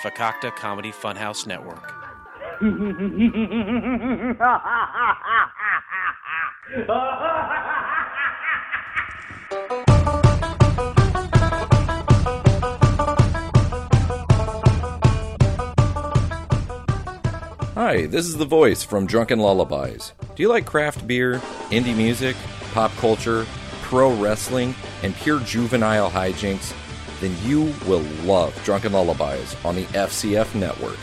Facacta Comedy Funhouse Network. Hi, this is the voice from Drunken Lullabies. Do you like craft beer, indie music, pop culture, pro wrestling, and pure juvenile hijinks? Then you will love Drunken Lullabies on the FCF Network.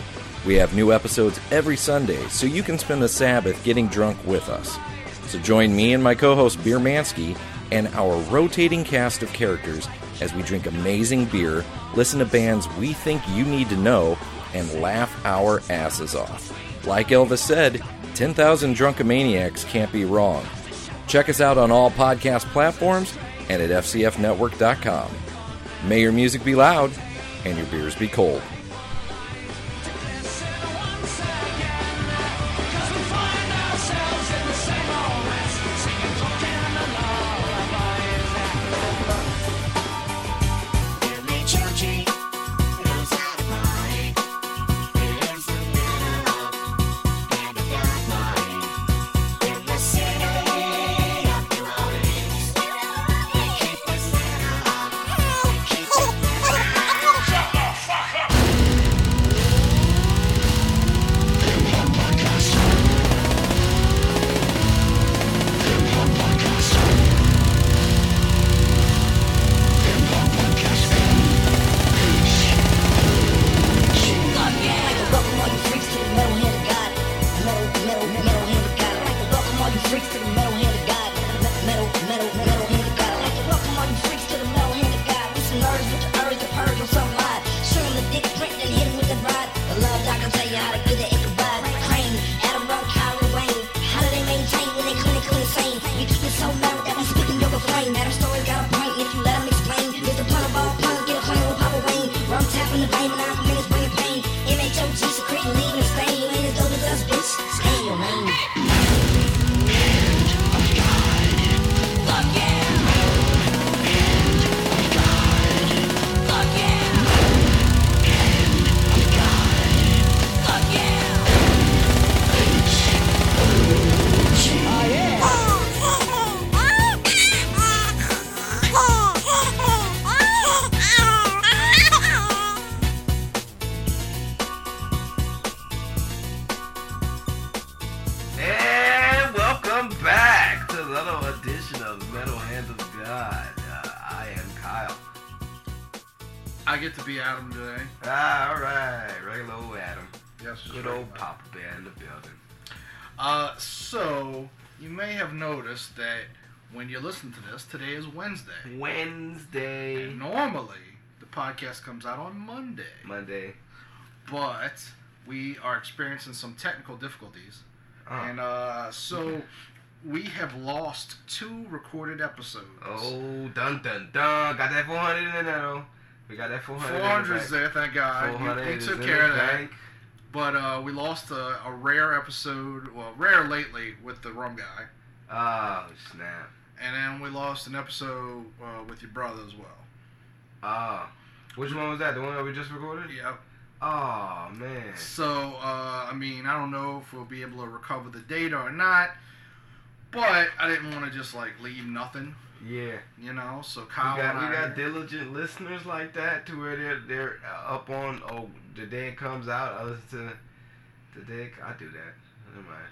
We have new episodes every Sunday, so you can spend the Sabbath getting drunk with us. So join me and my co-host Beer Mansky and our rotating cast of characters as we drink amazing beer, listen to bands we think you need to know, and laugh our asses off. Like Elvis said, 10,000 drunkomaniacs can't be wrong. Check us out on all podcast platforms and at fcfnetwork.com. May your music be loud and your beers be cold. I get to be Adam today. Ah, alright. Regular old Adam. Yes, good old Papa Bear in the building. So, you may have noticed that when you listen to this, today is Wednesday. Wednesday. And normally, the podcast comes out on Monday. But we are experiencing some technical difficulties. And so we have lost 2 recorded episodes. Oh, dun dun dun. Got that 400 in there though. We got that 400. 400's there, thank God. We took care of that. But we lost a rare episode, well, rare lately, with the Rum Guy. Oh, snap. And then we lost an episode with your brother as well. Which one was that? The one that we just recorded? Yep. Oh, man. So, I mean, I don't know if we'll be able to recover the data or not, but I didn't want to just, like, leave nothing. Yeah. You know, so Kyle we got diligent listeners like that to where they're up on, the day it comes out, I listen to the day, I do that. Never mind.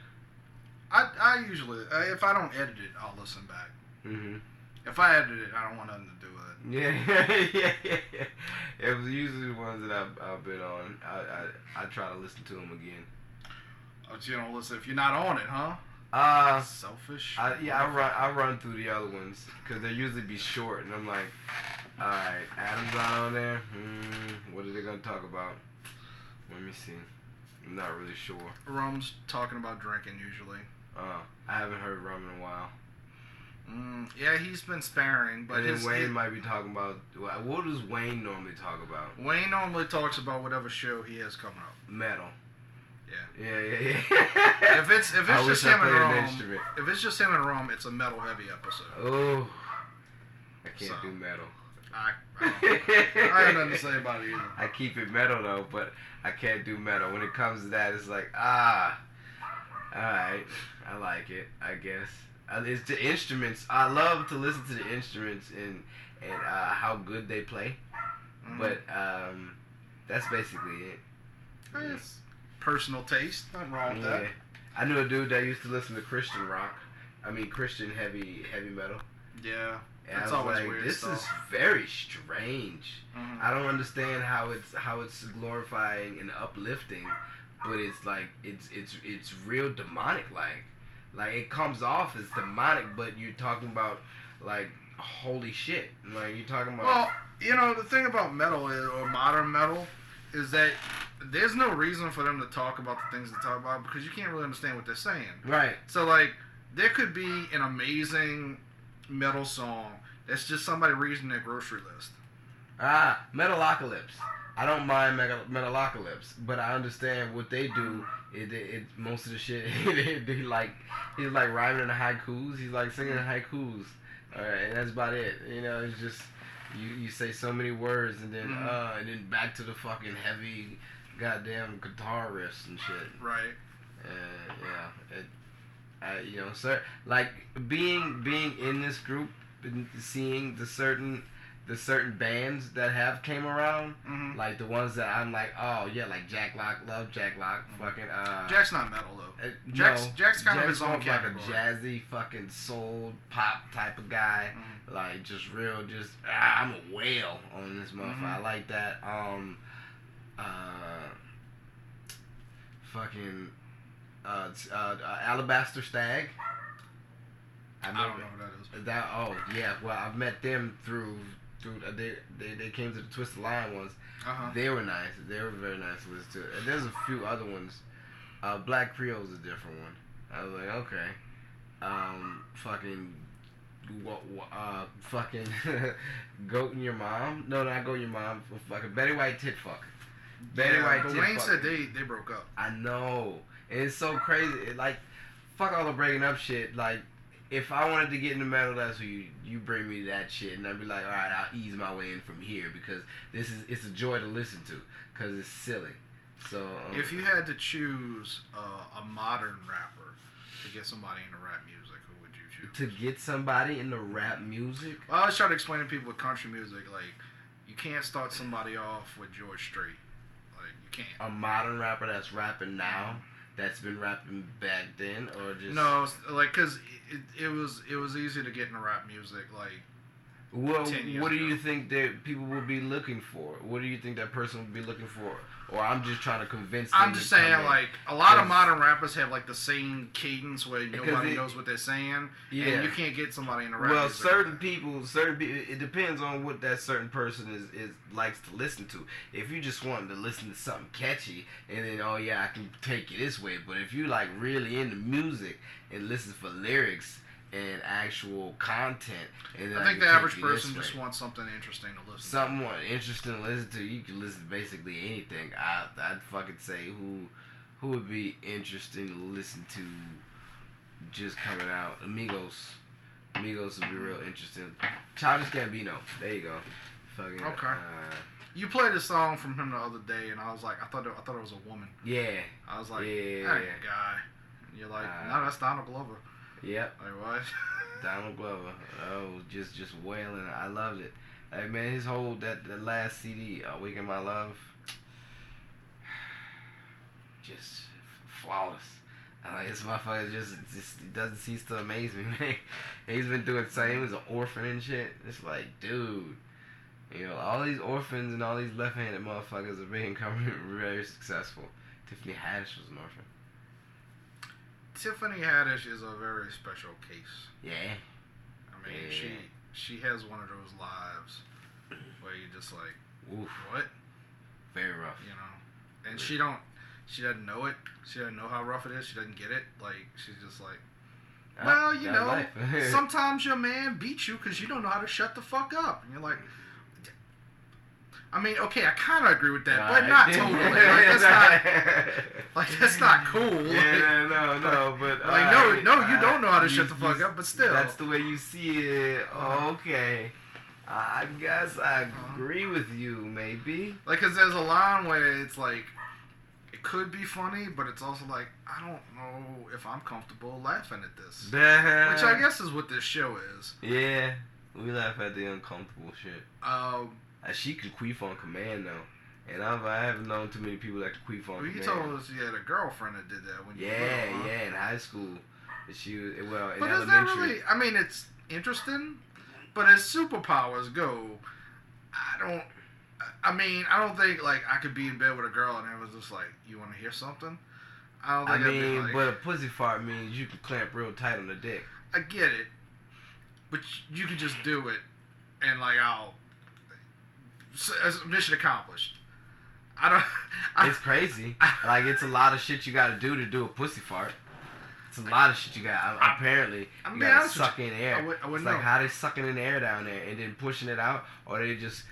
I usually, if I don't edit it, I'll listen back. Mm-hmm. If I edit it, I don't want nothing to do with it. Yeah. It was usually the ones that I've been on. I try to listen to them again. Oh, so you don't listen if you're not on it, huh? Selfish. I run through the other ones because they usually be short, and I'm like, all right, Adam's not on there. What are they gonna talk about? Let me see. I'm not really sure. Rum's talking about drinking usually. I haven't heard Rum in a while. Yeah, he's been sparing, but and then Wayne might be talking about. What does Wayne normally talk about? Wayne normally talks about whatever show he has coming up. Metal. Yeah. If it's just him and Rum, if it's just him and Rum, it's a metal heavy episode. Oh, I can't do metal. I have nothing to say about it either. I keep it metal though, but I can't do metal. When it comes to that, it's like, alright, I like it, I guess. It's the instruments. I love to listen to the instruments and how good they play. But that's basically it. It's personal taste. Nothing wrong with that. I knew a dude that used to listen to Christian rock. I mean Christian heavy metal. Yeah. And That's I was always like, weird this stuff. is very strange. I don't understand how it's glorifying and uplifting, but it's like it's real demonic like it comes off as demonic, but you're talking about like holy shit. Like you're talking about. Well, you know the thing about metal or modern metal is that there's no reason for them to talk about the things they talk about because you can't really understand what they're saying. Right. So like there could be an amazing metal song that's just somebody reading their grocery list. Metalocalypse. I don't mind Metalocalypse, but I understand what they do. It most of the shit he's like rhyming in the haikus. He's like singing haikus, and that's about it. You know, it's just you say so many words and then back to the fucking heavy goddamn guitar riffs and shit. Right. You know, sir, like being in this group and seeing the certain bands that have came around, like the ones that I'm like, oh yeah, like Jack Lock, love Jack Lock, fucking. Jack's not metal though. Jack's kind of his own category. Like a jazzy fucking soul pop type of guy, like just real, I'm a whale on this motherfucker. I like that. Fucking. Alabaster Stag. I don't know who that is. Well, I've met them through they came to the Twisted Lion ones. They were nice. They were very nice to listen to. And there's a few other ones. Black Creole's a different one. I was like, okay. Fucking Goat and Your Mom. No, not Goat and Your Mom. Fucking Betty White Tit Fuck. Betty White Tit Fuck. Wayne said they broke up. I know. And it's so crazy. Fuck all the breaking up shit. Like, if I wanted to get into metal, that's who you bring me to that shit, and I'd be like, all right, I'll ease my way in from here because it's a joy to listen to because it's silly. So if you had to choose a modern rapper to get somebody into rap music, who would you choose? To get somebody into rap music? Well, I always try to explain to people with country music, like you can't start somebody off with George Strait. Like you can't. A modern rapper that's rapping now. That's been rapping back then, or just no, like because it was easy to get into rap music like. Well, what do you think that people will be looking for? What do you think that person will be looking for? Or I'm just trying to convince them. I'm just saying, like, a lot of modern rappers have, like, the same cadence where nobody knows what they're saying. Yeah. And you can't get somebody in a rap music. Well, certain people, it depends on what that certain person is likes to listen to. If you just want to listen to something catchy, and then, oh, yeah, I can take it this way. But if you, like, really into music and listen for lyrics and actual content, and I think the average person just wants something interesting to listen to. Something interesting to listen to. You can listen to basically anything. I'd fucking say who would be interesting to listen to just coming out. Amigos would be real interesting. Childish Gambino. There you go. Fucking, okay. You played a song from him the other day, and I was like, I thought it was a woman. Yeah. I was like, that ain't a guy. And you're like, no, that's Donald Glover. Yep. Like what? Donald Glover. Oh, just wailing. I loved it. Hey man, his whole that last CD, Awaken My Love, just flawless. This motherfucker just doesn't cease to amaze me, man. He's been doing the same. He was an orphan and shit. It's like, dude, you know, all these orphans and all these left-handed motherfuckers are becoming very successful. Tiffany Haddish was an orphan. Tiffany Haddish is a very special case. Yeah. I mean, she has one of those lives where you're just like, oof, what? Very rough. You know, and she doesn't know it. She doesn't know how rough it is. She doesn't get it. Like she's just like, well, you know, sometimes your man beats you because you don't know how to shut the fuck up, and you're like. I mean, okay, I kind of agree with that, but not totally. That's not cool. Yeah, no, but like, no, you don't know how to shut the fuck up, but still, that's the way you see it. Okay, I guess I agree with you, maybe. Like, cause there's a line where it's like, it could be funny, but it's also like, I don't know if I'm comfortable laughing at this. Which I guess is what this show is. Yeah, we laugh at the uncomfortable shit. She could queef on command though, and I haven't known too many people that could queef on command. You told us you had a girlfriend that did that when you were little, Yeah, in high school. She was, in but elementary. is that really? I mean, it's interesting, but as superpowers go, I don't think like I could be in bed with a girl and it was just like, you want to hear something? I don't think. Like, but a pussy fart means you can clamp real tight on the dick. I get it, but you can just do it, and like mission accomplished. It's crazy. Like, it's a lot of shit you got to do a pussy fart. It's a lot of shit you got. Apparently, you got to suck in air. It's like how they sucking in air down there and then pushing it out, or they just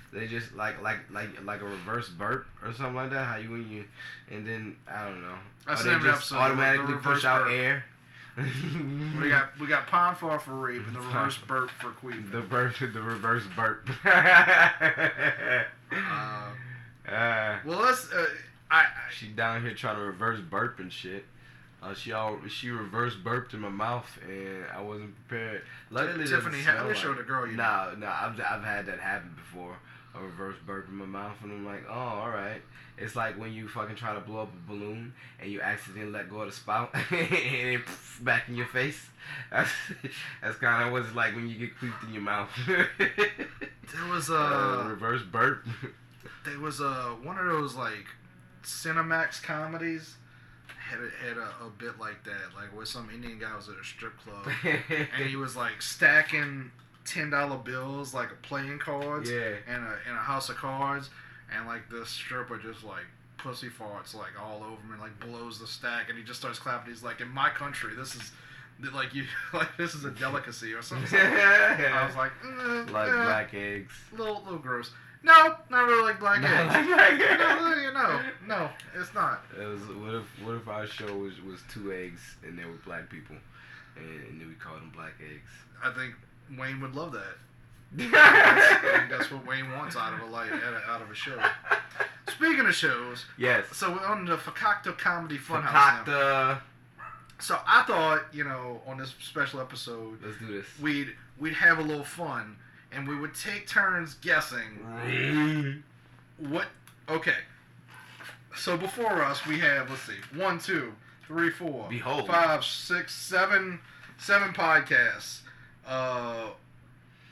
like a reverse burp or something like that. How you and then I don't know. That's or they just automatically push out burp. Air. we got pond fart for rape and the reverse burp for queefing. The reverse burp. Well, let's. She down here trying to reverse burp and shit. She reverse burped in my mouth and I wasn't prepared. Luckily, Tiffany, have you showed a girl you know? No, I've had that happen before. A reverse burp in my mouth and I'm like, oh, all right. It's like when you fucking try to blow up a balloon and you accidentally let go of the spout and it back in your face. That's kind of what it's like when you get queefed in your mouth. There was a reverse burp. There was one of those like Cinemax comedies. Had a bit like that, like where some Indian guy was at a strip club and he was like stacking $10 bills like playing cards in a house of cards, and like the stripper just like pussy farts like all over him and like blows the stack and he just starts clapping. He's like, in my country this is like you like this is a delicacy or something. I was like, black eggs. Little gross. No, not really like black eggs. No, it's not. It was, what if our show was 2 eggs and there were black people, and then we called them black eggs? I think Wayne would love that. I think that's what Wayne wants out of a show. Speaking of shows, yes. So we're on the Facacta Comedy Funhouse now. So I thought, on this special episode, let's do this. We'd have a little fun. And we would take turns guessing what. Okay. So before us, we have, let's see, 1, 2, 3, 4, Behold. 5, 6, 7 podcasts.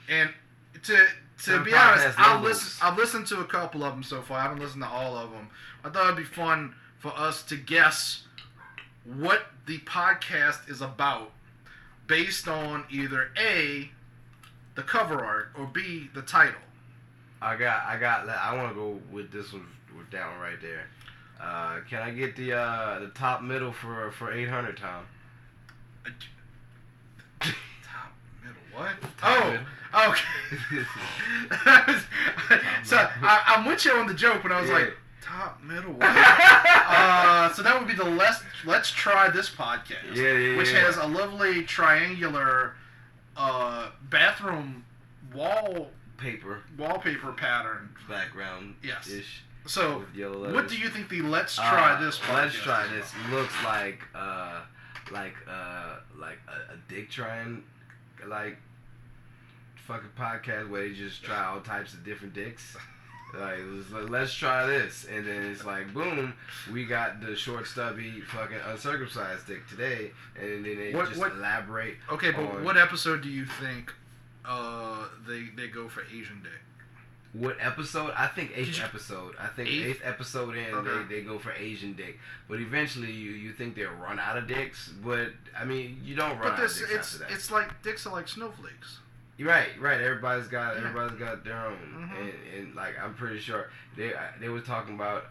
And to be honest, I've listened to a couple of them so far. I haven't listened to all of them. I thought it'd be fun for us to guess what the podcast is about, based on either A, the cover art, or B, the title. I want to go with this one, with that one right there. Can I get the top middle for 800, Tom? Top middle, what? Top middle. Okay. So I'm with you on the joke, but I was like, top middle, what? So that would be the Let's Try This podcast, which has a lovely triangular bathroom wallpaper pattern background. Yes. Ish. So what do you think the Let's Try This podcast? Let's Try This looks like a dick trying like fucking podcast where they just try all types of different dicks. Like, let's try this, and then it's like, boom, we got the short, stubby, fucking uncircumcised dick today, and then they elaborate. Okay, but what episode do you think they go for Asian dick? What episode? I think 8th episode. I think 8th episode in, they go for Asian dick. But eventually, you think they'll run out of dicks, but I mean, you don't run out of dicks after that. It's like dicks are like snowflakes. Right. Everybody's got their own, and like I'm pretty sure they were talking about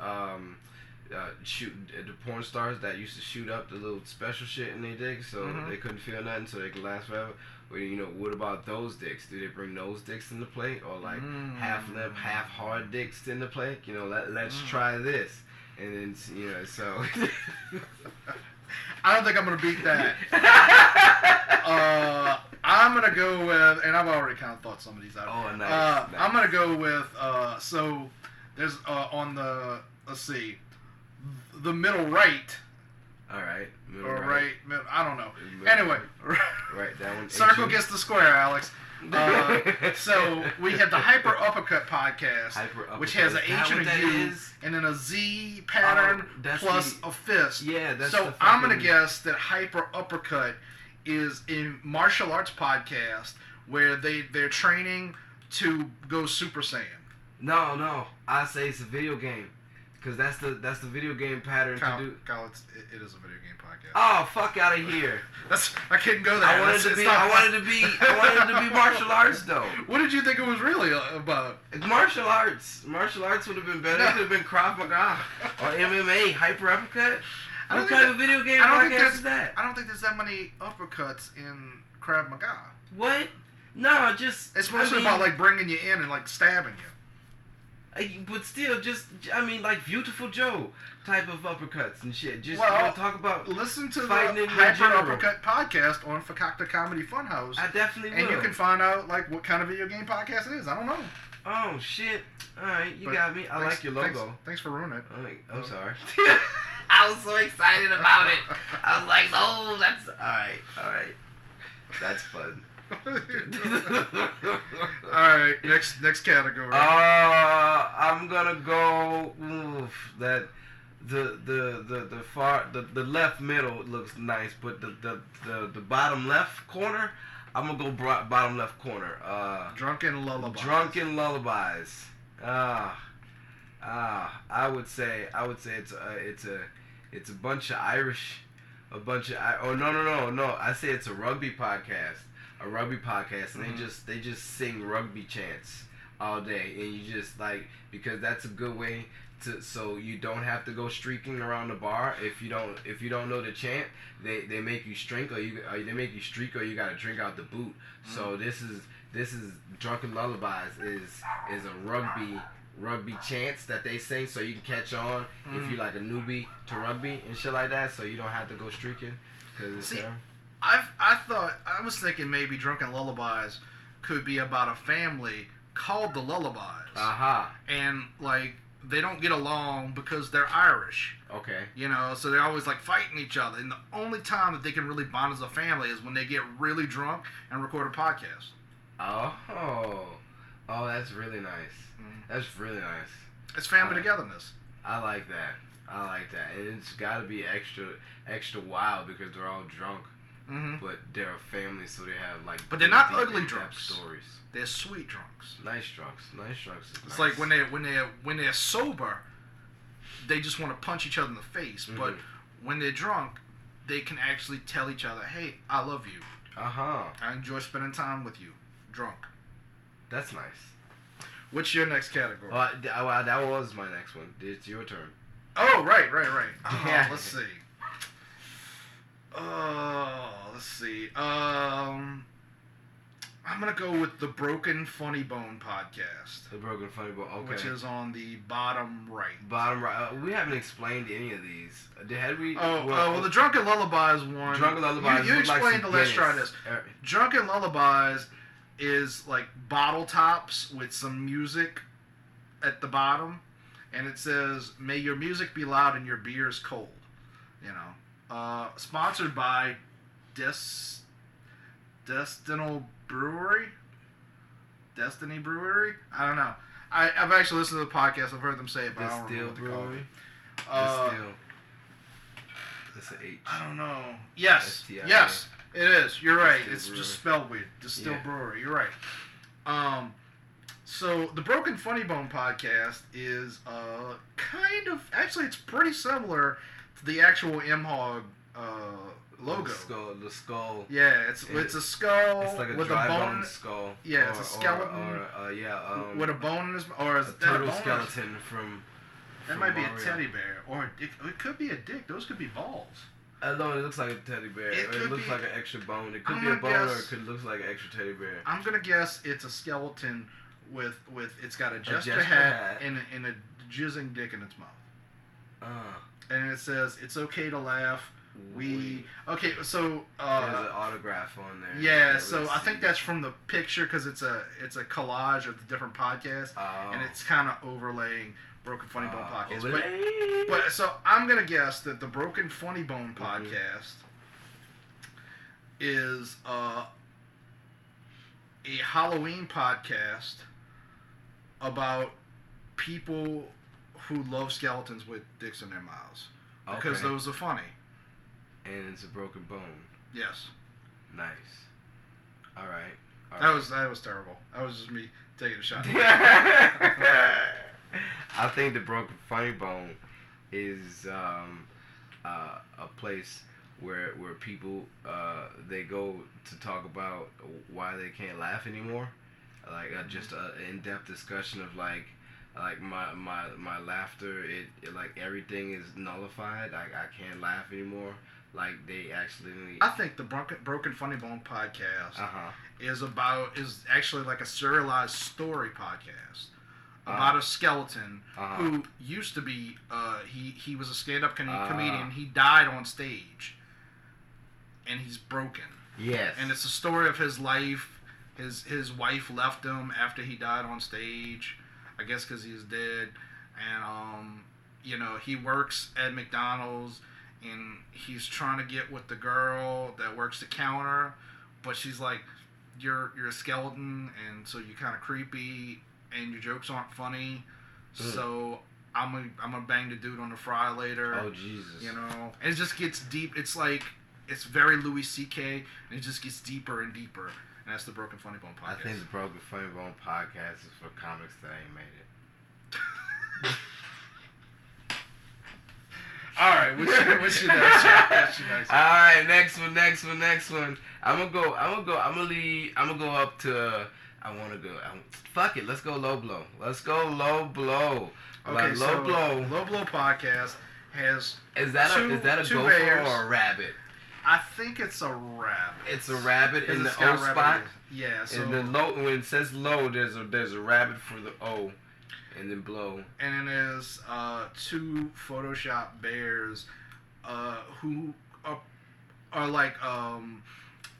shoot the porn stars that used to shoot up the little special shit in their dicks, so they couldn't feel nothing, so they could last forever. Well, what about those dicks? Do they bring those dicks into play, or like half limp, half hard dicks into play? Let's try this, and then so. I don't think I'm gonna beat that. I'm gonna go with, and I've already kind of thought some of these out. Oh, nice. I'm gonna go with. So there's on the, let's see, the middle right. All right. Or right. I don't know. Anyway. Right. That one. Circle gets the square, Alex. So we have the Hyper Uppercut podcast, which has an H and a U, and then a Z pattern plus a fist. Yeah, that's so I'm gonna guess that Hyper Uppercut is a martial arts podcast where they're training to go Super Saiyan. No, I say it's a video game, because that's the video game pattern Kyle, to do. Kyle, it is a video game podcast. Oh, fuck out of here! I couldn't go there. I wanted to be martial arts though. What did you think it was really about? Martial arts. Martial arts would have been better. It could have been Krav Maga or MMA. Hyper Uppercut. What kind of video game podcast is that? I don't think there's that many uppercuts in Krav Maga. What? No, just it's mostly about like bringing you in and like stabbing you. But still, like Beautiful Joe type of uppercuts and shit. Just talk about listen to the Hyper Uppercut podcast on Facacta Comedy Funhouse. I definitely will. And you can find out like what kind of video game podcast it is. I don't know. Oh shit! All right, you got me. I like your logo. Thanks for ruining it. I'm sorry. I was so excited about it. I was like, oh, that's all right. That's fun. Alright, next category. I'm gonna go that the left middle looks nice, but the bottom left corner, I'm gonna go bottom left corner. Drunken Lullabies. Drunken Lullabies. I would say it's a bunch of Irish, no. I say it's a rugby podcast. A rugby podcast, and they just sing rugby chants all day, and you just like, because that's a good way to, so you don't have to go streaking around the bar if you don't know the chant. They make you streak, or you gotta drink out the boot. So this is Drunken Lullabies is a rugby chants that they sing, so you can catch on if you're like a newbie to rugby and shit like that, so you don't have to go streaking, because I was thinking maybe Drunken Lullabies could be about a family called the Lullabies. And like they don't get along because they're Irish. Okay. You know, so they're always like fighting each other. And the only time that they can really bond as a family is when they get really drunk and record a podcast. Oh, that's really nice. That's really nice. It's family togetherness. I like that. And it's got to be extra wild because they're all drunk. But they're a family, so they have like. But they're not ugly drunks. Stories. They're sweet drunks. Nice drunks. It's like when they're sober, they just want to punch each other in the face. But when they're drunk, they can actually tell each other, "Hey, I love you. I enjoy spending time with you." Drunk. That's nice. What's your next category? That was my next one. It's your turn. Oh, right. Yeah. Let's see. I'm gonna go with the Broken Funny Bone podcast. The Broken Funny Bone, okay. Which is on the bottom right. We haven't explained any of these. Had we? Well, the Drunken Lullabies one. Drunken Lullabies. You explained the. Let's try this. Drunken Lullabies is like bottle tops with some music at the bottom, and it says, "May your music be loud and your beers cold." You know. Sponsored by Destiny Brewery? I don't know. I've actually listened to the podcast. I've heard them say it, but I don't know what to call it. Distill. That's an H. I don't know. Yes. STI. Yes, it is. You're right. Distill It's Brewery. just spelled weird. Distill Brewery. You're right. So the Broken Funny Bone podcast is actually it's pretty similar to the actual MHOG logo. The skull. Yeah, it's a skull. It's like a with dry a bone. bone skull. Yeah, it's a skeleton. With a bone in his. Or is a that turtle a bone skeleton from. That might be a teddy bear, or it could be a dick. Those could be balls. No, it looks like a teddy bear. It looks like an extra bone. It could be a bone, or it could look like an extra teddy bear. I'm gonna guess it's a skeleton with it's got a jester hat and a jizzing dick in its mouth. And it says, "It's okay to laugh So there's an autograph on there. Yeah, so I think that's from the picture because it's a collage of the different podcasts, and it's kind of overlaying Broken Funny Bone podcast. But so I'm gonna guess that the Broken Funny Bone podcast is a Halloween podcast about people who love skeletons with dicks in their mouths because those are funny. And it's a broken bone. Yes. Nice. All right. That was terrible. That was just me taking a shot. I think the Broken Funny Bone is a place where people they go to talk about why they can't laugh anymore. Like just an in-depth discussion of like my laughter. It like everything is nullified. Like I can't laugh anymore. Like they actually. I think the Broken Funny Bone podcast is actually like a serialized story podcast about a skeleton who used to be he was a stand-up comedian. He died on stage, and he's broken. Yes. And it's a story of his life. His wife left him after he died on stage, I guess because he's dead, and he works at McDonald's. And he's trying to get with the girl that works the counter, but she's like, "You're a skeleton, and so you're kind of creepy, and your jokes aren't funny. So I'm gonna bang the dude on the fry later." Oh Jesus! And it just gets deep. It's like it's very Louis C.K. and it just gets deeper and deeper. And that's the Broken Funny Bone podcast. I think the Broken Funny Bone podcast is for comics that ain't made it. All right, what's your next one? All right, next one. I'm gonna go up to. Fuck it. Let's go low blow. Okay, Low Blow podcast has. Is that a gopher bears. or a rabbit? I think it's a rabbit. It's a rabbit in the O spot. Yeah. So in the low, when it says low, there's a rabbit for the O. And then blow. And then there's two Photoshop bears who are like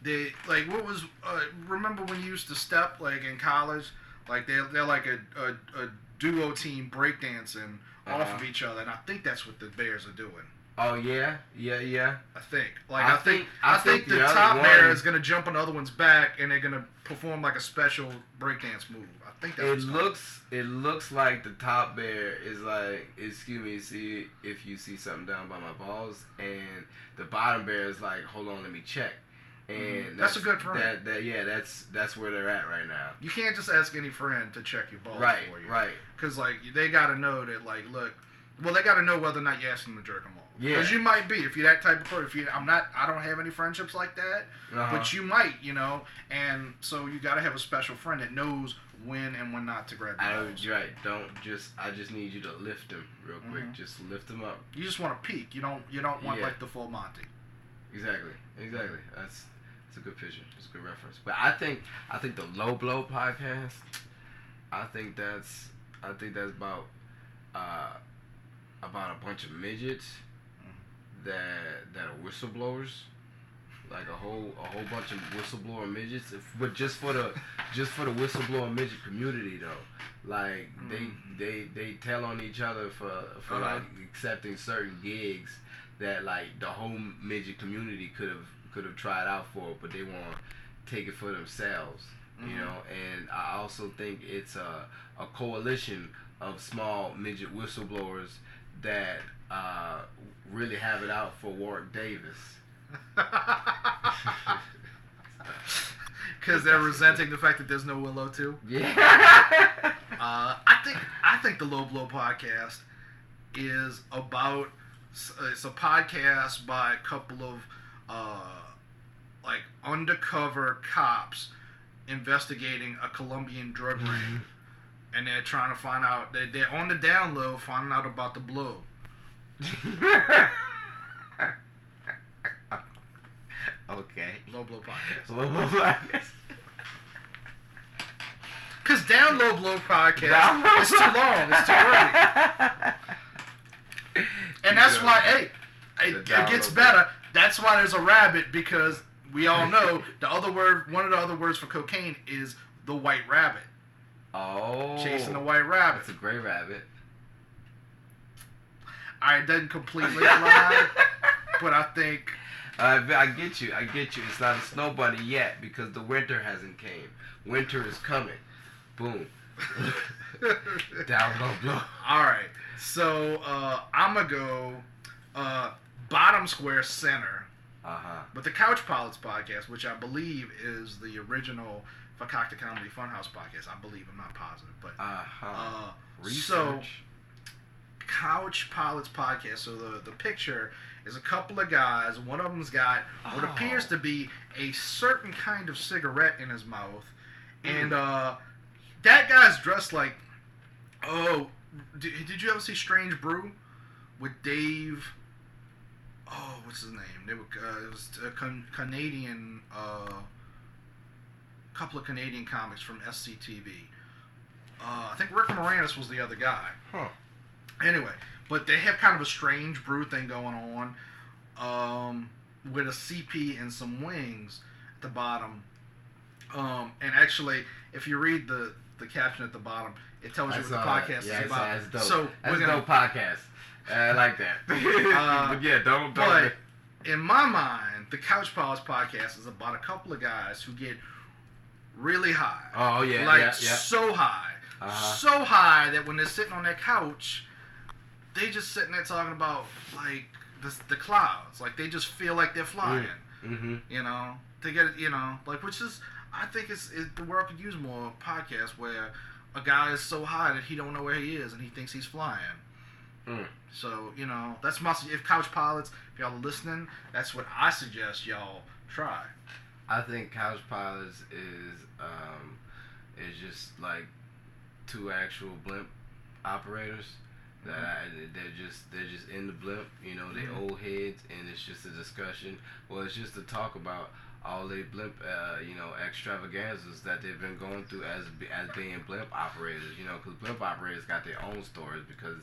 they like what was remember when you used to step like in college, like they're like a duo team breakdancing off of each other, and I think that's what the bears are doing. Oh yeah. I think I think the top bear is gonna jump on the other one's back, and they're gonna perform like a special breakdance move. I think that's it looks like the top bear is like, excuse me, see if you see something down by my balls, and the bottom bear is like, hold on, let me check. And that's a good friend. That's where they're at right now. You can't just ask any friend to check your balls for you, right? Because like they gotta know that like they gotta know whether or not you're asking them to jerk them off. Yeah. Because you might be, if you're that type of person. I don't have any friendships like that, but you might, and so you gotta have a special friend that knows when and when not to grab your balls. Right. I just need you to lift them real quick. Just lift them up. You just want to peek. You don't want like the full Monty. Exactly. That's a good picture. It's a good reference. But I think the Low Blow podcast. I think that's about a bunch of midgets that are whistleblowers, like a whole bunch of whistleblower midgets, but just for the whistleblower midget community though. Like they tell on each other for like accepting certain gigs that like the whole midget community could have tried out for, but they want to take it for themselves, And I also think it's a coalition of small midget whistleblowers that really have it out for Warwick Davis. Because they're resenting the fact that there's no Willow too. Yeah. I think the Low Blow podcast is about. It's a podcast by a couple of like undercover cops investigating a Colombian drug ring, and they're trying to find out. They're on the down low, finding out about the blow. Okay. Low Blow podcast. Low Blow podcast. Because Down Low Blow podcast is too long. It's too early. And that's why, it gets better. That's why there's a rabbit, because we all know one of the other words for cocaine is the white rabbit. Oh. Chasing the white rabbit. It's a gray rabbit. I didn't completely lie, but I think... I get you. It's not a snow bunny yet because the winter hasn't came. Winter is coming. Boom. Down low blow. Alright, so I'm going to go bottom square center. But the Couch Pilots podcast, which I believe is the original Facacta Comedy Funhouse podcast. I believe, I'm not positive. But research. So, Couch Pilots podcast. So the picture is a couple of guys. One of them's got what appears to be a certain kind of cigarette in his mouth. And that guy's dressed like... Oh, did you ever see Strange Brew with Dave... Oh, what's his name? It was a Canadian... couple of Canadian comics from SCTV. I think Rick Moranis was the other guy. Huh. Anyway, but they have kind of a Strange Brew thing going on, with a CP and some wings at the bottom. And actually, if you read the caption at the bottom, it tells you what the podcast is about. That's dope. So that's a dope podcast. I like that. But yeah, don't. But in my mind, the Couch Pilots podcast is about a couple of guys who get really high. Oh yeah, like so high, so high that when they're sitting on their couch, they just sitting there talking about like the clouds. Like they just feel like they're flying. Mm-hmm. You know, they get like which is I think the world could use more podcasts where a guy is so high that he don't know where he is and he thinks he's flying. So, that's my... If Couch Pilots, if y'all are listening, that's what I suggest y'all try. I think Couch Pilots is just like two actual blimp operators they're just in the blimp, they old heads, and it's just a discussion. Well, it's just to talk about all the blimp, extravaganzas that they've been going through as being blimp operators, because blimp operators got their own stories because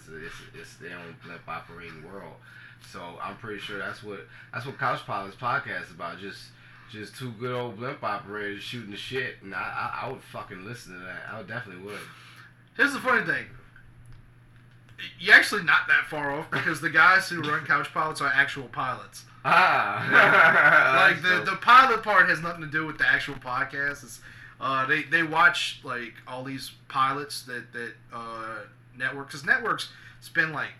it's their own blimp operating world. So I'm pretty sure that's what Couch Pilots podcast is about. Just two good old blimp operators shooting the shit, and I would fucking listen to that. I definitely would. Here's the funny thing. You're actually not that far off because the guys who run Couch Pilots are actual pilots. Like the pilot part has nothing to do with the actual podcast. It's, they watch like all these pilots that networks, because networks spend like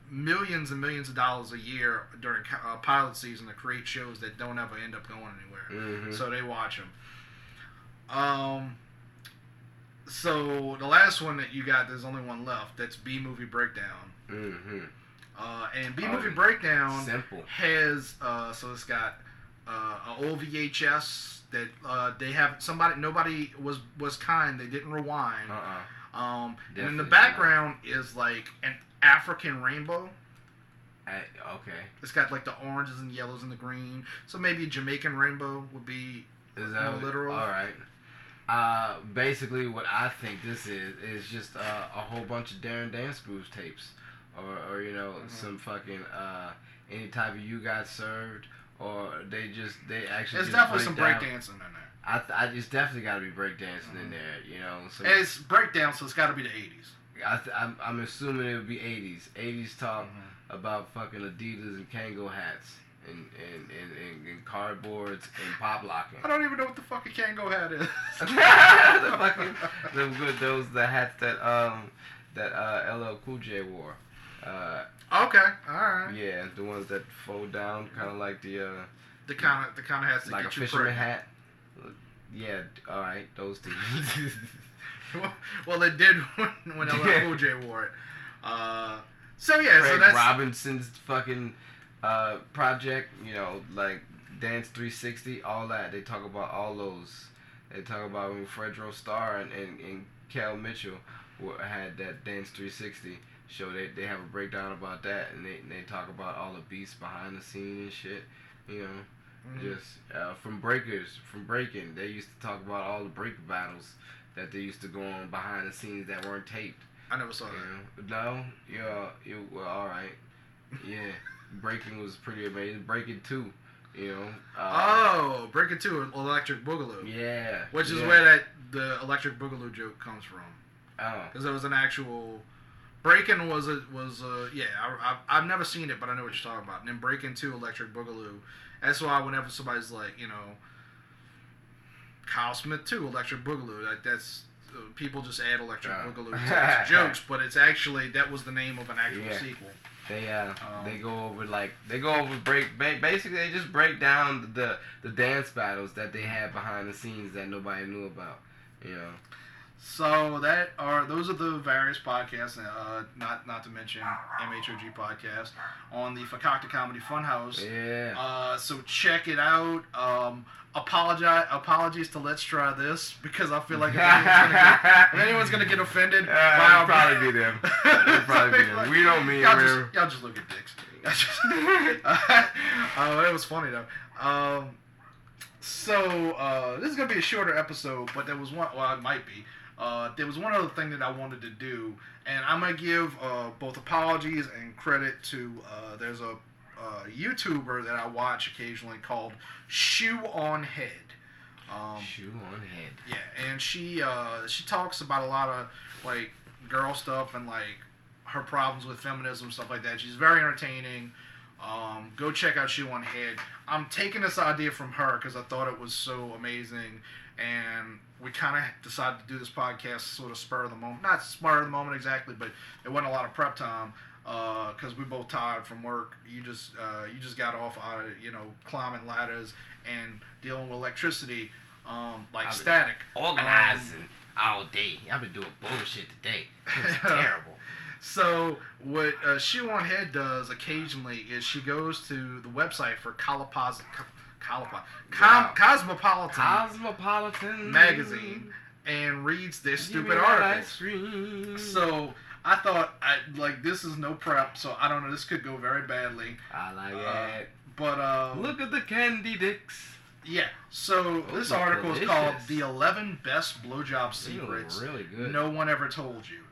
millions and millions of dollars a year during pilot season to create shows that don't ever end up going anywhere. Mm-hmm. So they watch them. So the last one that you got, there's only one left. That's B Movie Breakdown. Mm-hmm. And B Movie Breakdown simple. Has so it's got an old VHS that they have nobody was kind. They didn't rewind. And in the background is like an African rainbow. Okay. It's got like the oranges and yellows and the green. So maybe a Jamaican rainbow would be more literal. All right. Basically, what I think this is just a whole bunch of Darren Dance Grooves tapes, or some fucking any type of You Got Served, or they actually. There's definitely some breakdancing in there. It's definitely got to be breakdancing in there, So it's breakdown, so it's got to be the 80s. I'm assuming it would be 80s. 80s talk about fucking Adidas and Kango hats. And cardboards and pop locking. I don't even know what the fucking Kango hat is. the hats that LL Cool J wore. Okay, all right. Yeah, the ones that fold down, kind of like the kind of hats that like get a you fisherman pregnant. hat. Yeah, all right, those two. Well, they did when LL Cool J wore it. So yeah, Craig so that's Robinson's fucking project, like Dance 360, all that. They talk about all those. They talk about when Fredro Starr and Kel Mitchell had that Dance 360 show. They have a breakdown about that, and they talk about all the beats behind the scene and shit. Just from breaking, they used to talk about all the break battles that they used to go on behind the scenes that weren't taped. I never saw that. No, you well, all right, yeah. Breaking was pretty amazing. Breaking 2, you know. Breaking 2, Electric Boogaloo. Yeah. Which is where the Electric Boogaloo joke comes from. Oh. Because it was an actual... Breaking was I've never seen it, but I know what you're talking about. And then Breaking 2, Electric Boogaloo. That's why whenever somebody's like, you know, Kyle Smith 2, Electric Boogaloo, that's... people just add Electric Boogaloo to jokes, but it's actually, that was the name of an actual sequel. They basically they just break down the dance battles that they had behind the scenes that nobody knew about, you know. So those are the various podcasts, not to mention MHOG podcast on the Facacta Comedy Funhouse. Yeah. So check it out. Apologies to Let's Try This, because I feel like if anyone's gonna get offended, it'll probably be them. We don't mean y'all just look at dicks. It was funny though. So this is gonna be a shorter episode, but there was one. Well, it might be. There was one other thing that I wanted to do, and I'm gonna give both apologies and credit to. There's a YouTuber that I watch occasionally called Shoe on Head. Shoe on Head. Yeah, and she talks about a lot of like girl stuff and like her problems with feminism, stuff like that. She's very entertaining. Go check out Shoe on Head. I'm taking this idea from her because I thought it was so amazing, and we kind of decided to do this podcast sort of spur of the moment. Not spur of the moment exactly, but it wasn't a lot of prep time. Because we both tired from work. You just got off, climbing ladders and dealing with electricity, static. Organizing all day. I've been doing bullshit today. It's terrible. So what Shoe on Head does occasionally is she goes to the website for Cosmopolitan magazine and reads their stupid articles. So I thought, this is no prep, so I don't know, this could go very badly. I like it. But, look at the candy dicks. Yeah, so this article is called The 11 Best Blowjob Secrets really good. No One Ever Told You.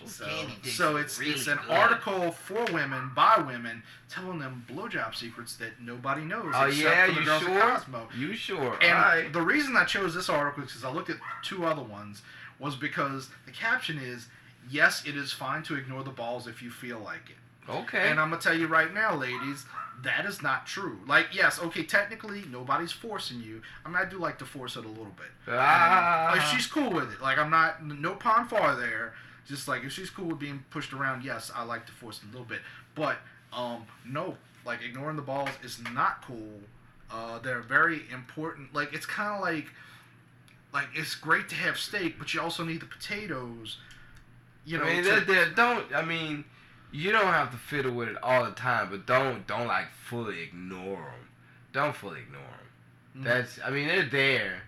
So it's an article for women, by women, telling them blowjob secrets that nobody knows. Oh, yeah, for the you girls sure? at Cosmo. You sure? And the reason I chose this article is because I looked at 2 other ones, was because the caption is, yes, it is fine to ignore the balls if you feel like it. Okay. And I'm going to tell you right now, ladies, that is not true. Like, yes, okay, technically, nobody's forcing you. I mean, I do like to force it a little bit. If she's cool with it. Like, I'm not, no pon far there. Just like, if she's cool with being pushed around, yes, I like to force it a little bit. But, no, like, ignoring the balls is not cool. They're very important. Like, it's kind of like, it's great to have steak, but you also need the potatoes. You know, you don't have to fiddle with it all the time, but don't like fully ignore them. Don't fully ignore them. Mm-hmm. They're there.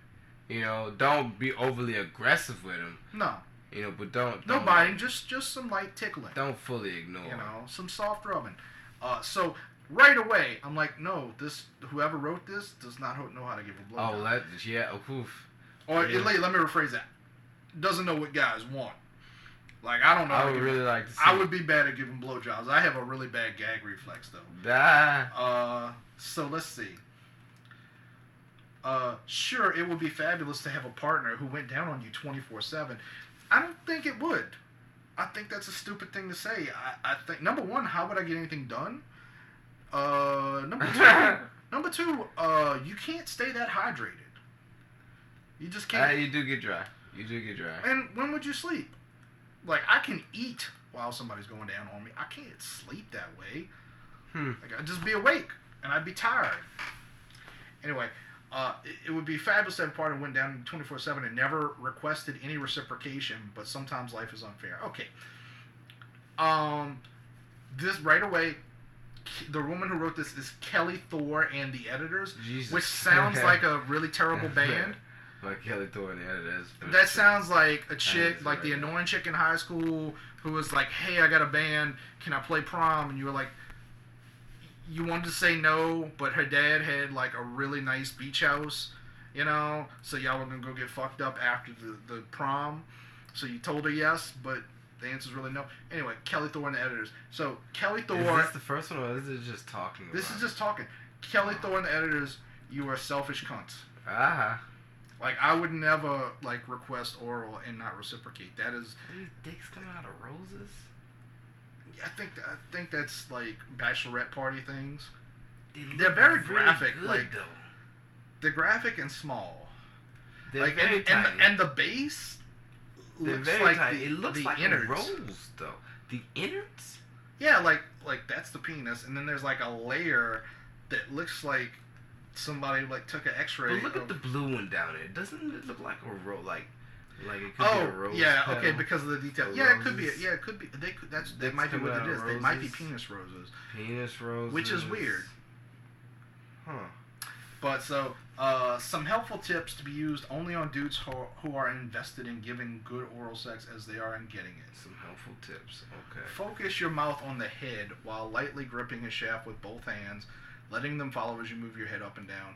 You know, don't be overly aggressive with them. No. You know, but don't biting, just some light tickling. Don't fully ignore. You know, some soft rubbing. So right away, I'm like, no, whoever wrote this does not know how to give a blowjob. Or let me rephrase that. Doesn't know what guys want. Like, I don't know. I would really like to see. I would be bad at giving blowjobs. I have a really bad gag reflex, though. So let's see. Sure, it would be fabulous to have a partner who went down on you 24/7. I don't think it would. I think that's a stupid thing to say. I think, number one, how would I get anything done? Number two, you can't stay that hydrated. You just can't. You do get dry. And when would you sleep? Like, I can eat while somebody's going down on me. I can't sleep that way. Like, I'd just be awake, and I'd be tired. Anyway, it would be fabulous to have a partner who went down 24/7 and never requested any reciprocation, but sometimes life is unfair. Okay. This right away, the woman who wrote this is Kelly Thor and the Editors, Jesus. Which sounds like a really terrible band. Like Kelly Thor and the Editors. That sounds like a chick, like the annoying chick in high school who was like, hey, I got a band, can I play prom? And you were like, you wanted to say no, but her dad had like a really nice beach house, you know, so y'all were going to go get fucked up after the prom. So you told her yes, but The answer is really no. Anyway, Kelly Thor and the editors. So Kelly Thor. Is this the first one, or is it just talking? This is just talking. Kelly Thor and the editors. You are selfish cunts. Ah. Like, I would never, like, request oral and not reciprocate. That is... Are these dicks coming out of roses? I think that's, like, bachelorette party things. They're very really graphic. Good, like, though. they're graphic and small. They're like, very tiny. And the base They're looks very like tiny. the, It looks the like innards. a rose, though. The innards? Yeah, like that's the penis, and then there's, like, a layer that looks like somebody, like, took an X-ray. But look at the blue one down there. Doesn't it look like a rose? Like it could be a rose. Yeah, petal okay, because of the detail. or Yeah, it could be. roses. Yeah, it could be. That That's might be what coming it out is. of They might be roses. penis roses, Penis roses. which is weird. Huh. But so, some helpful tips to be used only on dudes who are invested in giving good oral sex as they are in getting it. Some helpful tips. Okay. Focus your mouth on the head while lightly gripping a shaft with both hands, letting them follow as you move your head up and down.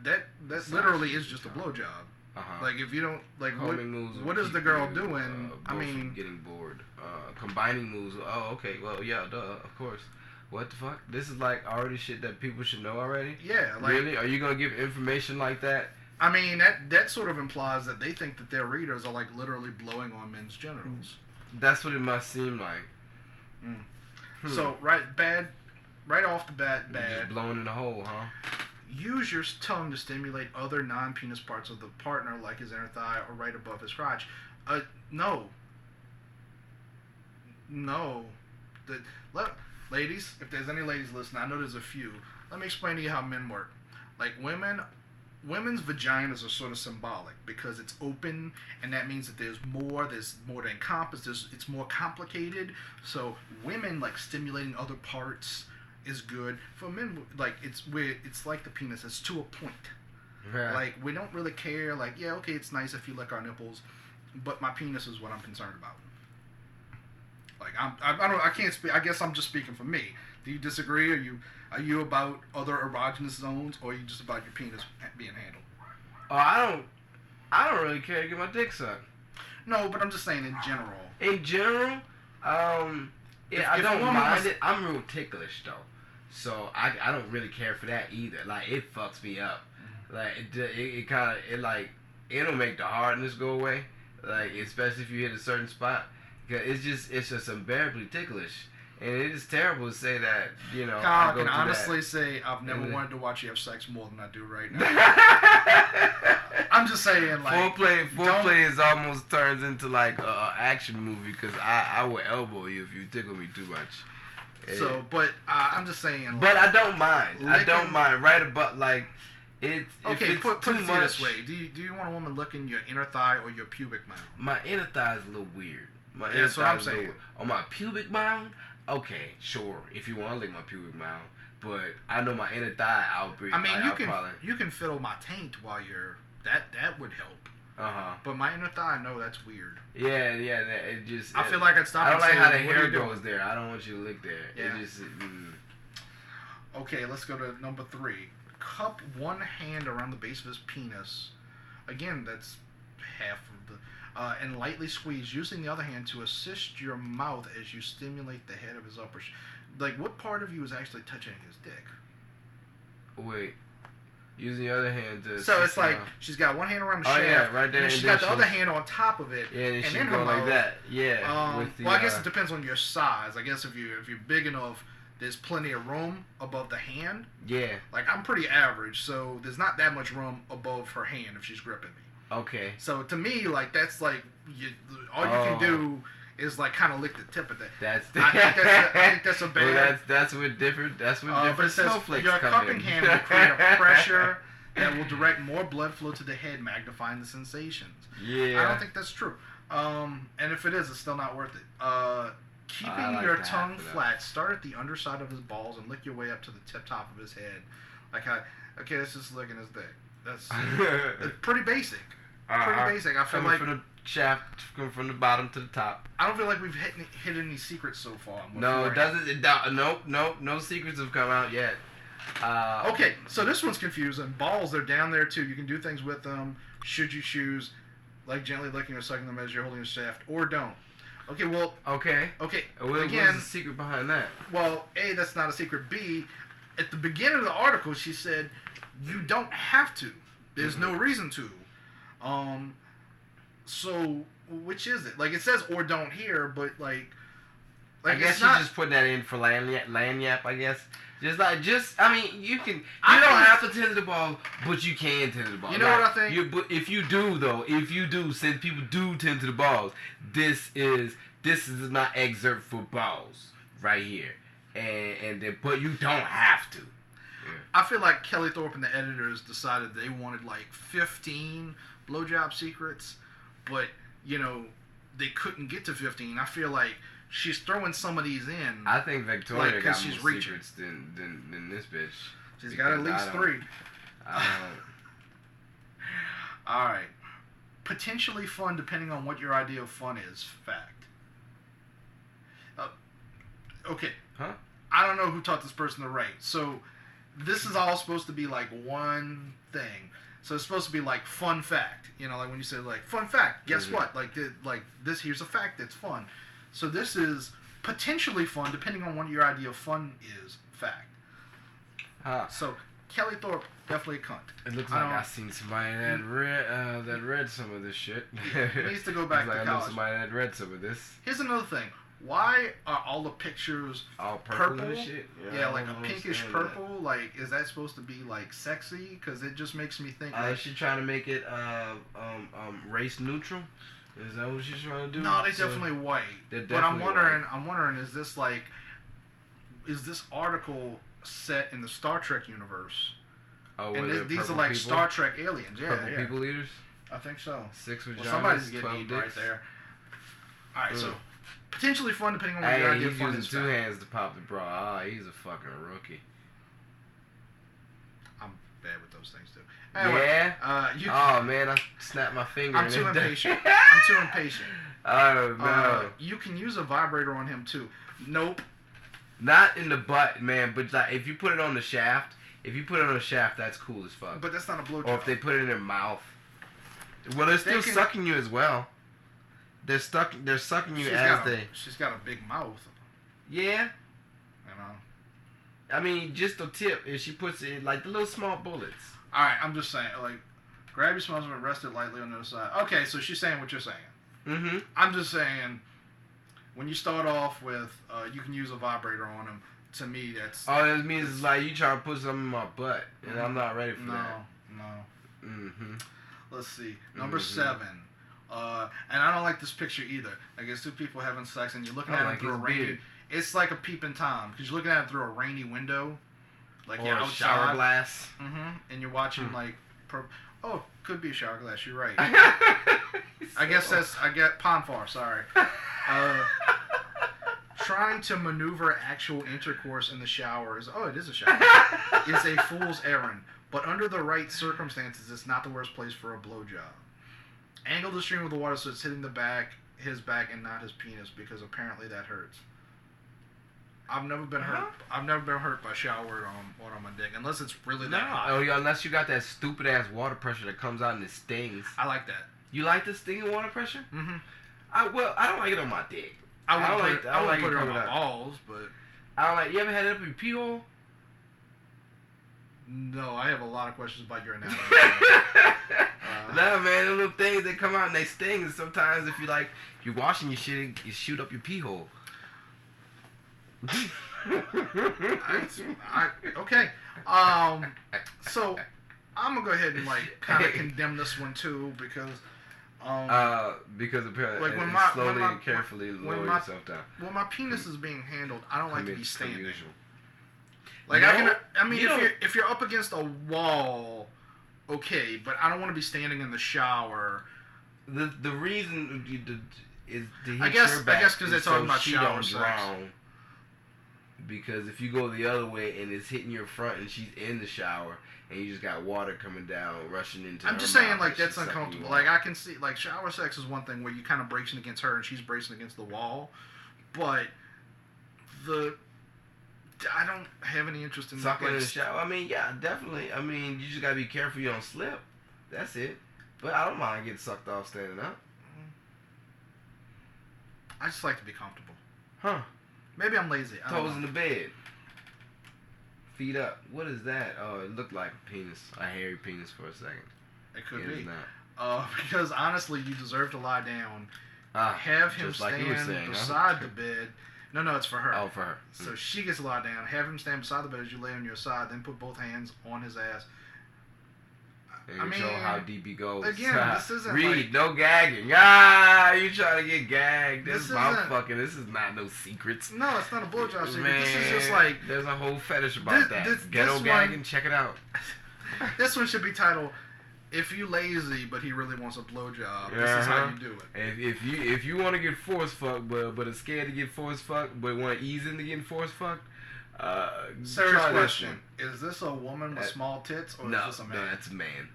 That literally is just a blowjob. Uh-huh. Like, if you don't, like, Homing moves what will is the keep girl you, doing? I both mean... getting bored. Combining moves. Oh, okay. Well, yeah, duh, of course. What the fuck? This is like already shit that people should know already? Yeah. Like, really? Are you gonna give information like that? I mean, that sort of implies that they think that their readers are, like, literally blowing on men's genitals. That's what it must seem like. So, right off the bat, bad. Just blowing in the hole, huh? Use your tongue to stimulate other non-penis parts of the partner, like his inner thigh or right above his crotch. No. Ladies, if there's any ladies listening, I know there's a few. Let me explain to you how men work. Like, women's vaginas are sort of symbolic because it's open, and that means that there's more to encompass. It's more complicated. So women, like, stimulating other parts is good. For men, like, it's like the penis. It's to a point. Right. Like, we don't really care. Like, yeah, okay, it's nice if you lick our nipples, but my penis is what I'm concerned about. Like, I can't speak. I guess I'm just speaking for me. Do you disagree? Are you about other erogenous zones, or are you just about your penis being handled? Oh, I don't really care to get my dick sucked. No, but I'm just saying in general. In general, yeah, I don't mind it. I'm real ticklish though, so I don't really care for that either. Like, it fucks me up. Like, it kind of like it'll make the hardness go away. Like, especially if you hit a certain spot. It's just unbearably ticklish, and it is terrible to say that, you know. Kyle, I can honestly say I've never wanted to watch you have sex more than I do right now. I'm just saying, like, foreplay is almost turns into like a action movie because I will elbow you if you tickle me too much. So, but I'm just saying. Like, but I don't mind. I don't mind. Right about like it's okay. If it's put too it much, this way: Do you want a woman licking your inner thigh or your pubic mound? My inner thigh is a little weird. That's what I'm saying. On my pubic mound, okay, sure. If you want to lick my pubic mound, but I know my inner thigh, I'll breathe. I mean, you can fiddle my taint while you're that would help. But my inner thigh, no, that's weird. Yeah. It just. I feel like I'd stop. I don't like how the what hair goes there. I don't want you to lick there. Yeah. It just. Okay, let's go to number 3. Cup one hand around the base of his penis. Again, that's half of the. And lightly squeeze, using the other hand to assist your mouth as you stimulate the head of his upper. Like, what part of you is actually touching his dick? Wait. Using the other hand to. So it's like she's got one hand around the shaft. Yeah, right there. And she's got the other hand on top of it. Yeah, and she's going like that. Yeah. Well, I guess it depends on your size. I guess if you're big enough, there's plenty of room above the hand. Yeah. Like, I'm pretty average, so there's not that much room above her hand if she's gripping me. Okay. So to me, like, that's like all you can do is like kind of lick the tip of that. I think that's a bad. Well, that's what different. That's what different snowflakes your come cupping in. hand will create a pressure that will direct more blood flow to the head, magnifying the sensations. Yeah. I don't think that's true. And if it is, it's still not worth it. Keeping your tongue flat, start at the underside of his balls and lick your way up to the top of his head. Like, okay, that's just licking his dick. That's pretty basic. Pretty basic. I feel like from the shaft, from the bottom to the top. I don't feel like we've hit any secrets so far. No, it doesn't. Nope. No secrets have come out yet. Okay, so this one's confusing. Balls, they're down there too. You can do things with them. Should you choose, like gently licking or sucking them as you're holding the shaft, or don't. Okay, well... Okay. What was the secret behind that? Well, A, that's not a secret. B, at the beginning of the article, she said, you don't have to. There's no reason to. So, which is it? Like, it says or don't here, but, like I guess you just put that in for lanyap, I guess. I mean, you don't have to tend to the ball, but you can tend to the ball. You know what I think? But if you do, since people do tend to the balls, this is my excerpt for balls right here, but you don't have to. Yeah. I feel like Kelly Thorpe and the editors decided they wanted like 15 blowjob secrets, but they couldn't get to 15. I feel like she's throwing some of these in. I think Victoria got more secrets than this bitch. She's got at least 3. All right. Potentially fun depending on what your idea of fun is. Fact. Okay. Huh? I don't know who taught this person to write. So this is all supposed to be like one thing. So it's supposed to be like fun fact. Like when you say like fun fact, guess what? Like this here's a fact that's fun. So this is potentially fun, depending on what your idea of fun is. Fact. So Kelly Thorpe, definitely a cunt. It looks like I seen somebody that read some of this shit. He needs to go back to college. I know somebody that read some of this. Here's another thing. Why are all the pictures all purple? And shit? Yeah, like a pinkish purple. That. Like, is that supposed to be like sexy? Because it just makes me think. Is she trying to make it race neutral? Is that what she's trying to do? No, they're definitely white. But I'm wondering, is this article set in the Star Trek universe? Oh, and these are like people? Star Trek aliens. Yeah, purple people eaters. I think so. 6 vaginas, somebody's getting eaten right there. All right, so potentially fun depending on what your idea of fun is. He's using 2 hands to pop the bra. He's a fucking rookie. I'm bad with those things too. Anyway, yeah. Man, I snapped my finger. I'm too impatient. I'm too impatient. Oh no. You can use a vibrator on him too. Nope. Not in the butt, man. But like, if you put it on the shaft, that's cool as fuck. But that's not a blowjob. Or if they put it in their mouth. Well, they're still sucking you as well. They're sucking you She's got a big mouth. Yeah. I mean, just the tip. If she puts it like the little small bullets. All right, I'm just saying, like, grab your smells and rest it lightly on the other side. Okay, so she's saying what you're saying. Mm-hmm. I'm just saying, when you start off with, you can use a vibrator on them. To me, that's. Oh, that means it's like you trying to put something in my butt, and I'm not ready for that. No. Mm-hmm. Let's see. Number 7. And I don't like this picture either. Like, it's 2 people having sex, and you're looking at it through a rainy. It's like a peeping Tom because you're looking at it through a rainy window. Like you're outside. Shower glass. And you're watching like, could be a shower glass. You're right. I get pond far. Sorry. Trying to maneuver actual intercourse in the shower is it is a shower. It's a fool's errand, but under the right circumstances, it's not the worst place for a blowjob. Angle the stream of the water so it's hitting his back, and not his penis, because apparently that hurts. I've never been hurt. I've never been hurt by shower on my dick, unless it's really that hot. Oh yeah, unless you got that stupid ass water pressure that comes out and it stings. I like that. You like the stinging water pressure? Mm-hmm. I don't like it on my dick. I don't put it on my balls, but I don't like. You ever had it up in your pee hole? No, I have a lot of questions about your anatomy. No, man, the little things that come out and they sting, and sometimes if you're washing your shit, you shoot up your pee hole. Okay. So I'm gonna go ahead and kind of condemn this one too, because apparently slowly and carefully lower yourself down. When my penis is being handled, I don't like to be standing. Like if you're up against a wall, okay, but I don't want to be standing in the shower. The reason is to hit I guess because they're talking about shower sex. Because if you go the other way and it's hitting your front and she's in the shower and you just got water coming down, rushing into her. I'm just saying, that's uncomfortable. I can see, shower sex is one thing where you kind of bracing against her and she's bracing against the wall, but I don't have any interest in sucking in the shower. I mean, yeah, definitely. I mean, you just gotta be careful you don't slip. That's it. But I don't mind getting sucked off standing up. I just like to be comfortable. Huh. Maybe I'm lazy. Toes in the bed. Feet up. What is that? Oh, it looked like a penis. A hairy penis for a second. It could It's be. not. Because honestly, you deserve to lie down. Have him stand beside the bed. No, it's for her. Oh, for her. So she gets to lie down. Have him stand beside the bed as you lay on your side. Then put both hands on his ass. And control how deep he goes. Again, this isn't Read, no gagging. You trying to get gagged. This is not no secrets. No, it's not a blowjob secret. Man, this is just like... There's a whole fetish about that. Ghetto gagging, check it out. This one should be titled, If You Lazy, But He Really Wants a Blowjob, This Is How You Do It. If you want to get force fucked, but are scared to get force fucked, but want to ease into getting force fucked, serious question. Is this a woman with small tits, or is this a man? No, that's a man.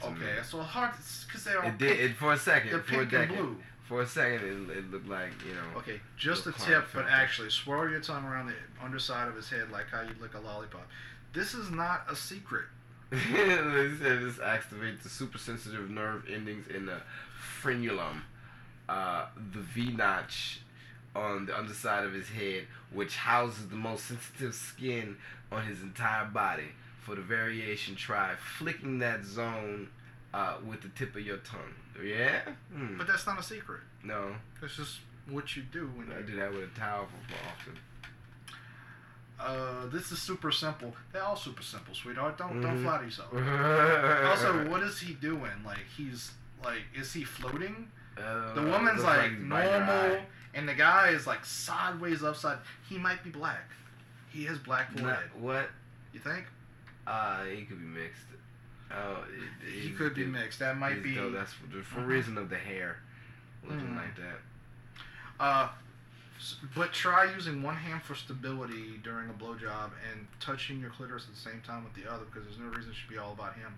Okay, so hard because they are. For a second. They're pink and blue. For a second, it looked like, Okay, just a tip, but actually, swirl your tongue around the underside of his head like how you lick a lollipop. This is not a secret. This activates the super sensitive nerve endings in the frenulum, the V notch on the underside of his head, which houses the most sensitive skin on his entire body. For the variation, try flicking that zone with the tip of your tongue. Yeah? But that's not a secret. No. That's just what you do. I do that with a towel for often. This is super simple. They're all super simple, sweetheart. Don't flatter yourself. Also, what is he doing? Is he floating? The woman's like normal, and the guy is like sideways upside. He might be black. He has black forehead. What? You think? He could be mixed. He could be mixed. That might be. That's for reason of the hair, looking like that. But try using one hand for stability during a blowjob and touching your clitoris at the same time with the other, because there's no reason it should be all about him.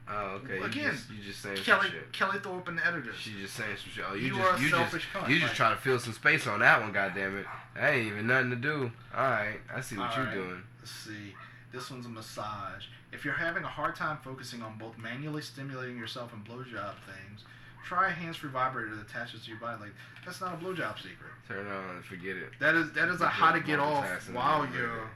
Oh, okay. Again, you just saying some shit. Kelly Thorpe and the editors. She's just saying some shit. Oh, you are a selfish cunt. You just trying to fill some space on that one, goddammit. That ain't even nothing to do. Alright, I see what you're doing. Let's see. This one's a massage. If you're having a hard time focusing on both manually stimulating yourself and blowjob things, try a hands-free vibrator that attaches to your body. Like, that's not a blowjob secret. Turn it on and forget it. That is a how to get off while you're,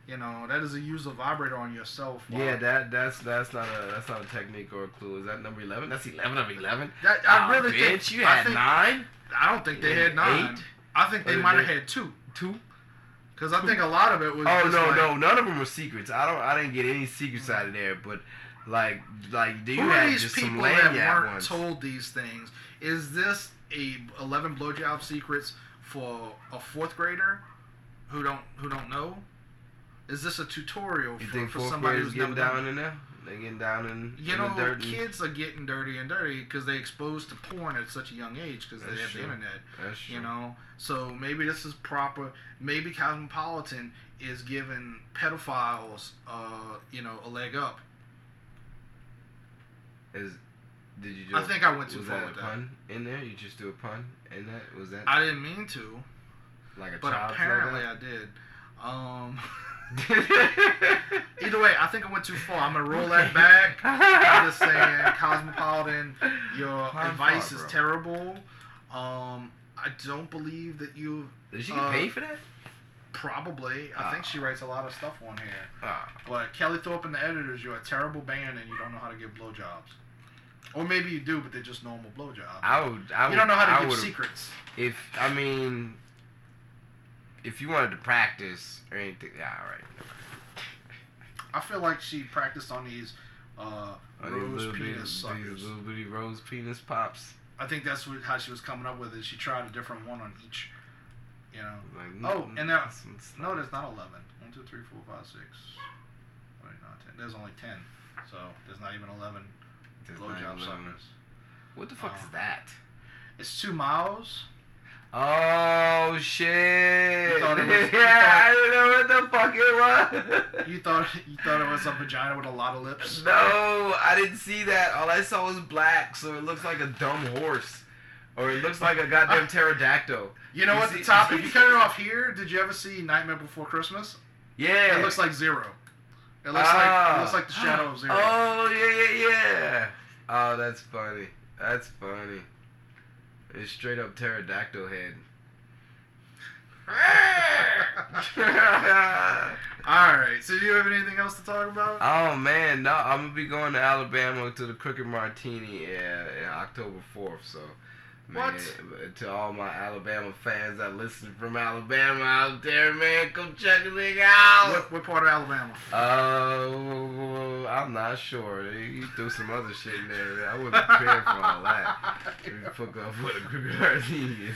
that is a use a vibrator on yourself. Yeah, that's not a technique or a clue. Is that number 11? That's 11 of 11. I really think you had 9. I don't think they had 9. 8. I think they might have had 2. Because I think a lot of it was. Oh no, none of them were secrets. I didn't get any secrets out of there. But like, do you have just some lanyard that weren't ones? Told these things? Is this a 11 blowjob secrets for a 4th grader who don't know? Is this a tutorial for somebody who's getting never down in there? They getting down in the dirt. Kids are getting dirty because they're exposed to porn at such a young age because they have the internet. That's true. So maybe this is proper. Maybe Cosmopolitan is giving pedophiles, a leg up. Did you? I think I went too far with that. Was that a pun in there? You just do a pun in that? Was that? I didn't mean to. Like a but child. Apparently I did. Either way, I think I went too far. I'm gonna roll that back. I'm just saying, Cosmopolitan, your advice is terrible. I don't believe that you. Did she get paid for that? Probably. I think she writes a lot of stuff on here. But Kelly Thorpe and the editors, you're a terrible band and you don't know how to give blowjobs. Or maybe you do, but they're just normal blowjobs. You don't know how to give secrets. If you wanted to practice or anything, alright. I feel like she practiced on these rose penis suckers. These little bitty rose penis pops. I think that's how she was coming up with it. She tried a different one on each. And now, no, there's not 11. 1, 2, 3, 4, 5, 6. Wait, not 10. There's only 10. So there's not even 11 blowjob suckers. What the fuck is that? It's 2 miles. Oh shit! I didn't know what the fuck it was. You thought it was a vagina with a lot of lips? No, I didn't see that. All I saw was black, so it looks like a dumb horse, or it looks like a goddamn pterodactyl. You know what? The top. If you cut it off here, did you ever see Nightmare Before Christmas? Yeah. It looks like Zero. It looks like the shadow of Zero. Oh yeah. Oh, that's funny. That's funny. It's straight up pterodactyl head. Alright, so do you have anything else to talk about? Oh man, no, I'm gonna be going to Alabama to the Crooked Martini October 4th, so man, to all my Alabama fans that listen from Alabama out there, man, come check the nigga out. What part of Alabama? I'm not sure. He threw some other shit in there. I wasn't prepared for all that. Fuck up what a Crooked Martini is.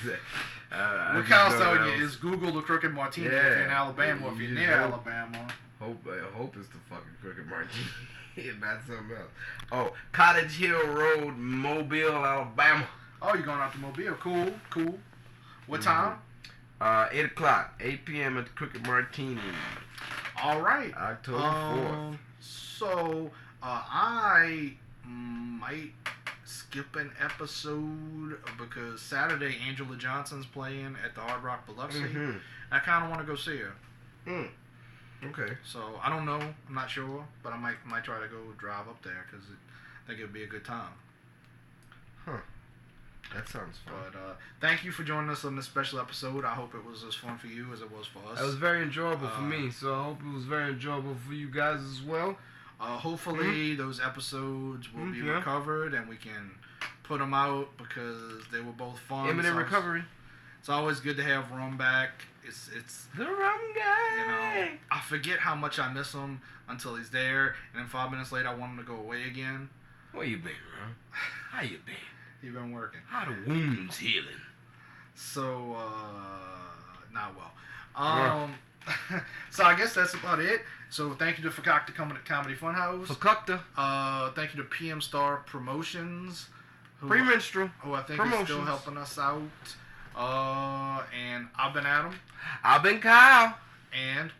What Kyle's telling you is Google the Crooked Martini if you're in Alabama, if you're near Alabama. Hope it's the fucking Crooked Martini. Not something else. Oh, Cottage Hill Road, Mobile, Alabama. Oh, you're going out to Mobile. Cool. What time? 8 o'clock. 8 p.m. at the Crooked Martini. All right. October 4th. So, I might skip an episode because Saturday Angela Johnson's playing at the Hard Rock Biloxi. Mm-hmm. I kind of want to go see her. Okay. So I don't know. I'm not sure, but I might try to go drive up there because I think it'd be a good time. Huh. That sounds fun. But thank you for joining us on this special episode. I hope it was as fun for you as it was for us. It was very enjoyable for me, so I hope it was very enjoyable for you guys as well. Hopefully those episoes will be recovered and we can put them out because they were both fun. Imminent recovery. It's always good to have Rum back. It's the Rum Guy. You know, I forget how much I miss him until he's there, and then 5 minutes later I want him to go away again. Where you been, Rum? How you been? He been working. How the wounds healing? So, not well. So I guess that's about it. So thank you to Facacta Comedy Funhouse. Facacta. Thank you to PM Star Promotions. Pre-menstrual. Who I think is still helping us out. And I've been Adam. I've been Kyle. And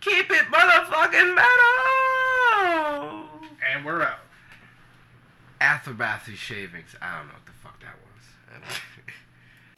keep it motherfucking metal. And we're out. Atherbathy shavings. I don't know what the fuck that was.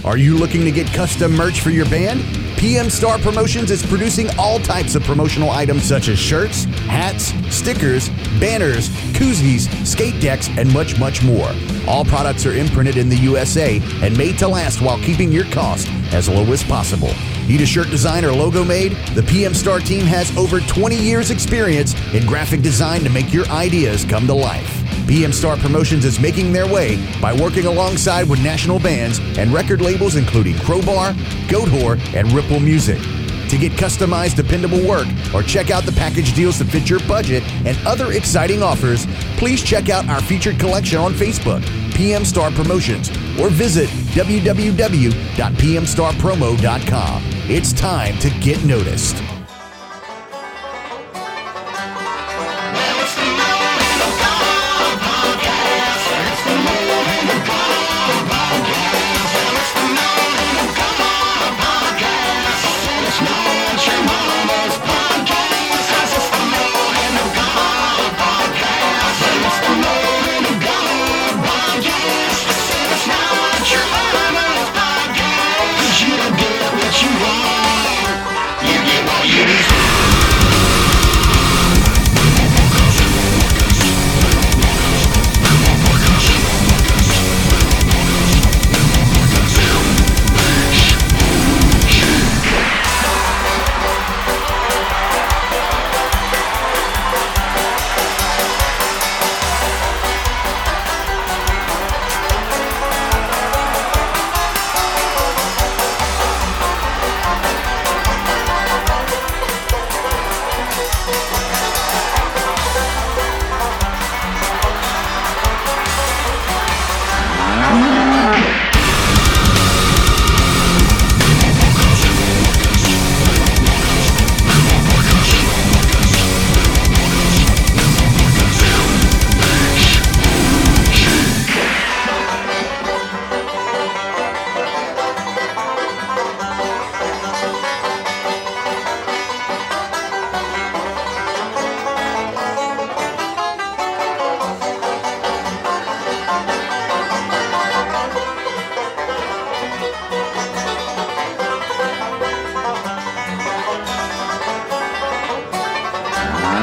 Are you looking to get custom merch for your band? PM Star Promotions is producing all types of promotional items such as shirts, hats, stickers, banners, koozies, skate decks, and much, much more. All products are imprinted in the USA and made to last while keeping your cost as low as possible. Need a shirt design or logo made? The PM Star team has over 20 years experience in graphic design to make your ideas come to life. PM Star Promotions is making their way by working alongside with national bands and record labels including Crowbar, Goat Whore, and Ripple Music. To get customized, dependable work or check out the package deals that fit your budget and other exciting offers, please check out our featured collection on Facebook, PM Star Promotions, or visit www.pmstarpromo.com. It's time to get noticed.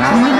Wow.